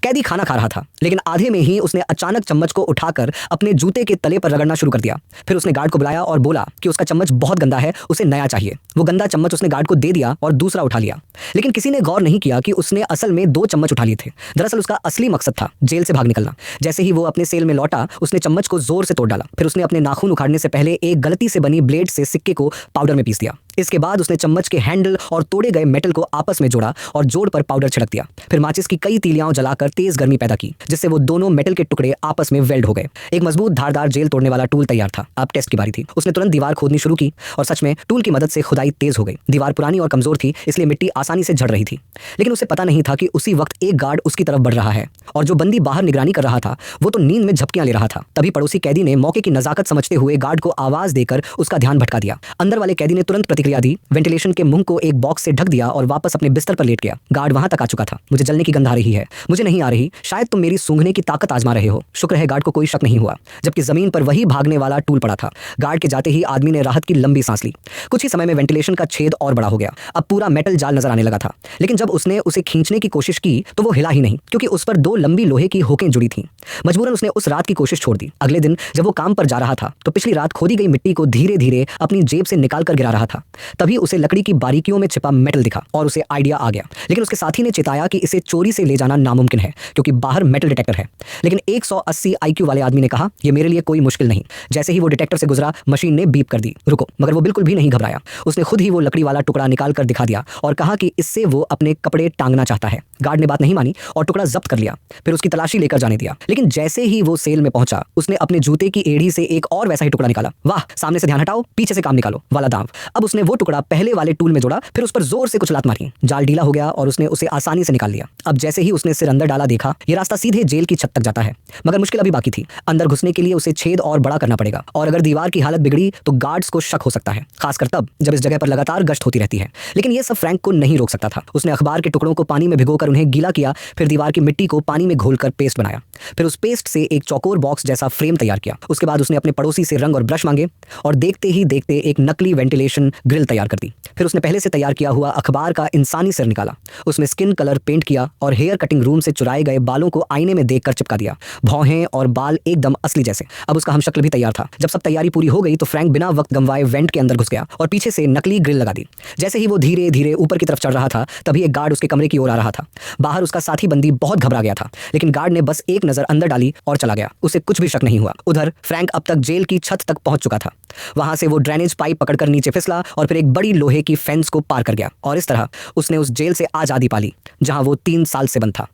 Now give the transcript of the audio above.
कैदी खाना खा रहा था, लेकिन आधे में ही उसने अचानक चम्मच को उठाकर अपने जूते के तले पर रगड़ना शुरू कर दिया। फिर उसने गार्ड को बुलाया और बोला कि उसका चम्मच बहुत गंदा है, उसे नया चाहिए। वो गंदा चम्मच उसने गार्ड को दे दिया और दूसरा उठा लिया। लेकिन किसी ने गौर नहीं किया कि उसने असल में 2 चम्मच उठा लिए थे। दरअसल उसका असली मकसद था जेल से भाग निकलना। जैसे ही वो अपने सेल में लौटा, उसने चम्मच को जोर से तोड़ डाला। फिर उसने अपने नाखून उखाड़ने से पहले एक गलती से बनी ब्लेड से सिक्के को पाउडर में पीस दिया। इसके बाद उसने चम्मच के हैंडल और तोड़े गए मेटल को आपस में जोड़ा और जोड़ पर पाउडर छिड़क दिया। फिर माचिस की कई तीलियां जलाकर तेज गर्मी पैदा की, जिससे वो दोनों मेटल के टुकड़े आपस में वेल्ड हो गए। एक मजबूत धारदार जेल तोड़ने वाला टूल तैयार था। अब टेस्ट की बारी थी। उसने तुरंत दीवार खोदनी शुरू की और सच में टूल की मदद से खुदाई तेज हो गई। दीवार पुरानी और कमजोर थी, इसलिए मिट्टी आसानी से झड़ रही थी। लेकिन उसे पता नहीं था कि उसी वक्त एक गार्ड उसकी तरफ बढ़ रहा है और जो बंदी बाहर निगरानी कर रहा था वो तो नींद में झपकियां ले रहा था। तभी पड़ोसी कैदी ने मौके की नजाकत समझते हुए गार्ड को आवाज देकर उसका ध्यान भटका दिया। अंदर वाले कैदी ने तुरंत प्रतिक्रिया दी, वेंटिलेशन के मुंह को एक बॉक्स से ढक दिया और वापस अपने बिस्तर पर लेट गया। गार्ड वहां तक आ चुका था। मुझे जलने की गंध आ रही है, मुझे नहीं आ रही, शायद तुम मेरी सूंघने की ताकत आजमा रहे हो। शुक्र है गार्ड को कोई शक नहीं हुआ, जबकि जमीन पर वही भागने वाला टूल पड़ा था। गार्ड के जाते ही आदमी ने राहत की लंबी सांस ली। कुछ ही समय में वेंटिलेशन का छेद और बड़ा हो गया। अब पूरा मेटल जाल नजर आने लगा था। लेकिन जब उसने उसे खींचने की कोशिश की तो वो हिला ही नहीं, क्योंकि उस पर 2 लंबी लोहे की होकें जुड़ी थीं। मजबूरन उसने उस रात की कोशिश छोड़ दी। अगले दिन जब वो काम पर जा रहा था तो पिछली रात खोदी गई मिट्टी को धीरे धीरे अपनी जेब से निकाल कर गिरा रहा था। तभी उसे लकड़ी की बारीकियों में छिपा मेटल दिखा और उसे आइडिया आ गया। लेकिन उसके साथी ने चेताया कि इसे चोरी से ले जाना नामुमकिन है, क्योंकि बाहर मेटल डिटेक्टर है। लेकिन 180 IQ वाले आदमी ने कहा, यह मेरे लिए कोई मुश्किल नहीं। जैसे ही वो डिटेक्टर से गुजरा, मशीन ने बीप कर दी, रुको। मगर वो बिल्कुल भी नहीं घबराया। उसने खुद ही वो लकड़ी वाला टुकड़ा निकाल कर दिखा दिया और कहा कि इससे वो अपने कपड़े टांगना चाहता है। गार्ड ने बात नहीं मानी और टुकड़ा जब्त कर लिया। फिर उसकी तलाशी लेकर जाने दिया। लेकिन जैसे ही वो सेल में पहुंचा, उसने अपने जूते की एड़ी से एक और वैसा ही टुकड़ा निकाला। वाह, सामने से ध्यान हटाओ, पीछे से काम निकालो वाला दांव। अब उसने वो टुकड़ा पहले वाले टूल में जोड़ा, फिर उस पर जोर से कुछ लात मारी। जाल ढीला हो गया और उसने उसे आसानी से निकाल लिया। अब जैसे ही उसने सिर अंदर डाला, देखा ये रास्ता सीधे जेल की छत तक जाता है। मगर मुश्किल अभी बाकी थी। अंदर घुसने के लिए उसे छेद और बड़ा करना पड़ेगा, और अगर दीवार की हालत बिगड़ी तो गार्ड्स को शक हो सकता है, खासकर तब जब इस जगह पर लगातार गश्त होती रहती है। लेकिन ये सब फ्रैंक को नहीं रोक सकता था। उसने अखबार के टुकड़ों को पानी में भिगोकर उन्हें गीला किया, फिर दीवार की मिट्टी को पानी में घोलकर पेस्ट बनाया। फिर उस पेस्ट से एक चौकोर बॉक्स जैसा फ्रेम तैयार किया। उसके बाद उसने अपने पड़ोसी से रंग और ब्रश मांगे और देखते ही देखते एक नकली वेंटिलेशन ग्रिल तैयार कर दी। फिर उसने पहले से तैयार किया हुआ अखबार का इंसानी सिर निकाला, उसमें स्किन कलर पेंट किया और हेयर कटिंग रूम से चुराए गए बालों को आईने में देखकर चिपका दिया। भौहें और बाल एकदम असली जैसे। अब उसका हमशक्ल भी तैयार था। जब सब तैयारी पूरी हो गई तो फ्रैंक बिना वक्त गंवाए वेंट के अंदर घुस गया और पीछे से नकली ग्रिल लगा दी। जैसे ही वो धीरे धीरे ऊपर की तरफ चढ़ रहा था, तभी एक गार्ड उसके कमरे की ओर आ रहा था। बाहर उसका साथी बंदी बहुत घबरा गया था, लेकिन गार्ड ने बस एक नजर अंदर डाली और चला गया। उसे कुछ भी शक नहीं हुआ। उधर फ्रैंक अब तक जेल की छत तक पहुंच चुका था। वहां से वो ड्रेनेज पाइप पकड़कर नीचे फिसला और फिर एक बड़ी लोहे की फेंस को पार कर गया, और इस तरह उसने उस जेल से आजादी पाली जहां वो 3 साल से बंद था।